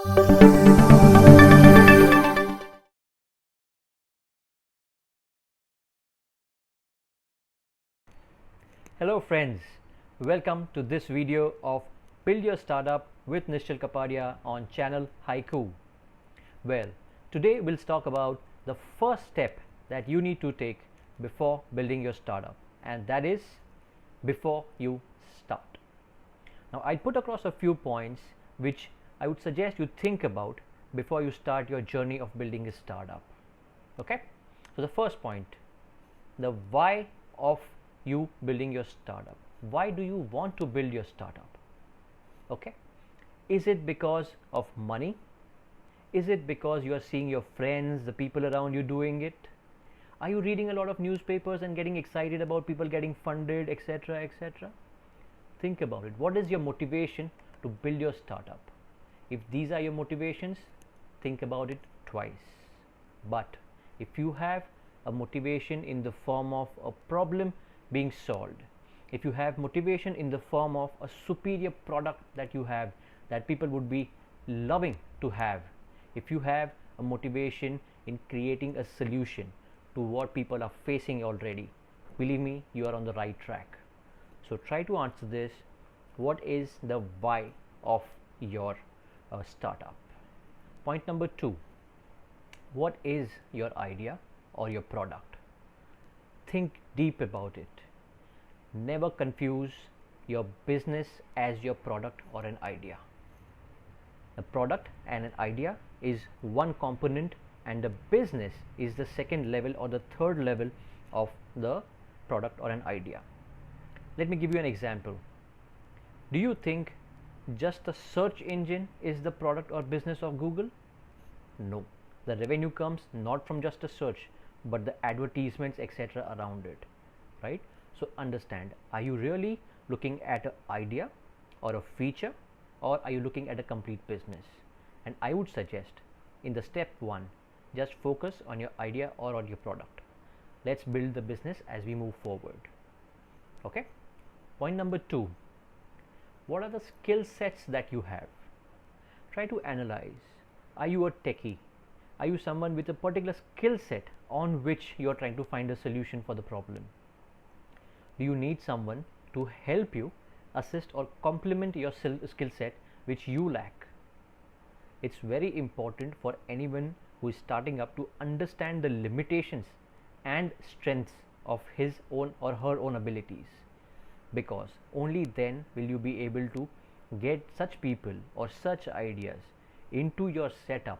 Hello friends, welcome to this video of Build Your Startup with Nischal Kapadia on channel Haiku. Well, today we'll talk about the first step that you need to take before building your startup, and that is before you start. Now I'll put across a few points which I would suggest you think about before you start your journey of building a startup. Okay, so the first point, the why of you building your startup. Why do you want to build your startup? Okay, is it because of money? Is it because you are seeing your friends, the people around you doing it? Are you reading a lot of newspapers and getting excited about people getting funded, etc., etc.? Think about it. What is your motivation to build your startup? If these are your motivations, think about it twice. But if you have a motivation in the form of a problem being solved, if you have motivation in the form of a superior product that you have that people would be loving to have, if you have a motivation in creating a solution to what people are facing already, believe me, you are on the right track. So try to answer this. What is the why of your startup? Point number 2, what is your idea or your product? Think deep about it. Never confuse your business as your product or an idea. A product and an idea is one component, and the business is the second level or the third level of the product or an idea. Let me give you an example. Do you think just the search engine is the product or business of Google? No. The revenue comes not from just a search, but the advertisements, etc. around it, right? So understand, are you really looking at an idea or a feature, or are you looking at a complete business? And I would suggest in the step 1, just focus on your idea or on your product. Let's build the business as we move forward. Okay. Point number 2, what are the skill sets that you have? Try to analyze. Are you a techie? Are you someone with a particular skill set on which you are trying to find a solution for the problem? Do you need someone to help you, assist or complement your skill set which you lack? It's very important for anyone who is starting up to understand the limitations and strengths of his own or her own abilities, because only then will you be able to get such people or such ideas into your setup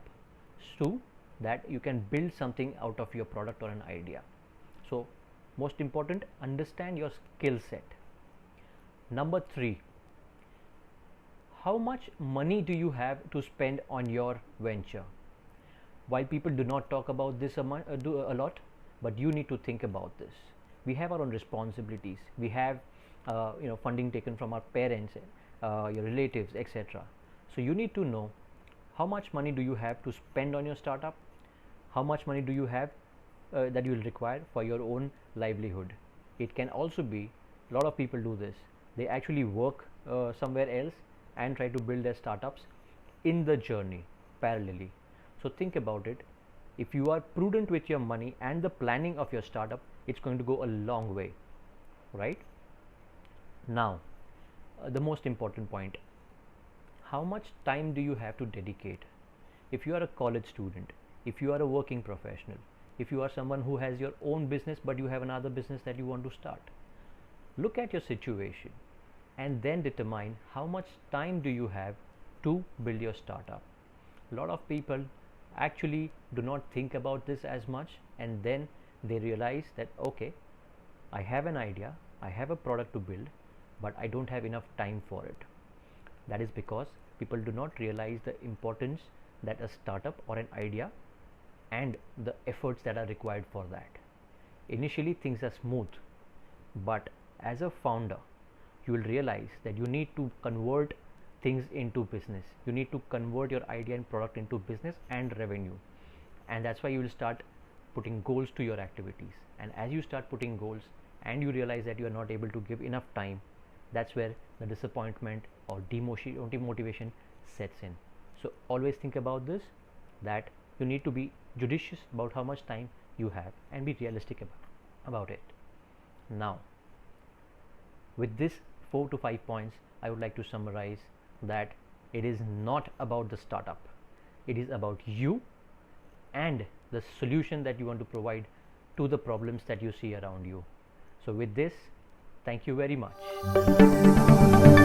so that you can build something out of your product or an idea. So most important, understand your skill set. Number 3, how much money do you have to spend on your venture? While people do not talk about this a lot, but you need to think about this. We have our own responsibilities. We have funding taken from our parents, your relatives, etc. So you need to know how much money do you have to spend on your startup, how much money do you have that you will require for your own livelihood. It can also be, a lot of people do this, they actually work somewhere else and try to build their startups in the journey parallelly. So think about it. If you are prudent with your money and the planning of your startup, it's going to go a long way, right? Now the most important point, how much time do you have to dedicate? If you are a college student, if you are a working professional, if you are someone who has your own business but you have another business that you want to start, look at your situation and then determine how much time do you have to build your startup. A lot of people actually do not think about this as much, and then they realize that okay, I have an idea, I have a product to build, but I don't have enough time for it. That is because people do not realize the importance that a startup or an idea and the efforts that are required for that. Initially things are smooth, but as a founder you will realize that you need to convert things into business. You need to convert your idea and product into business and revenue, and that's why you will start putting goals to your activities. And as you start putting goals and you realize that you are not able to give enough time, that's where the disappointment or demotivation sets in. So always think about this, that you need to be judicious about how much time you have and be realistic about it. Now, with this 4 to 5 points, I would like to summarize that it is not about the startup, it is about you and the solution that you want to provide to the problems that you see around you. So with this, thank you very much.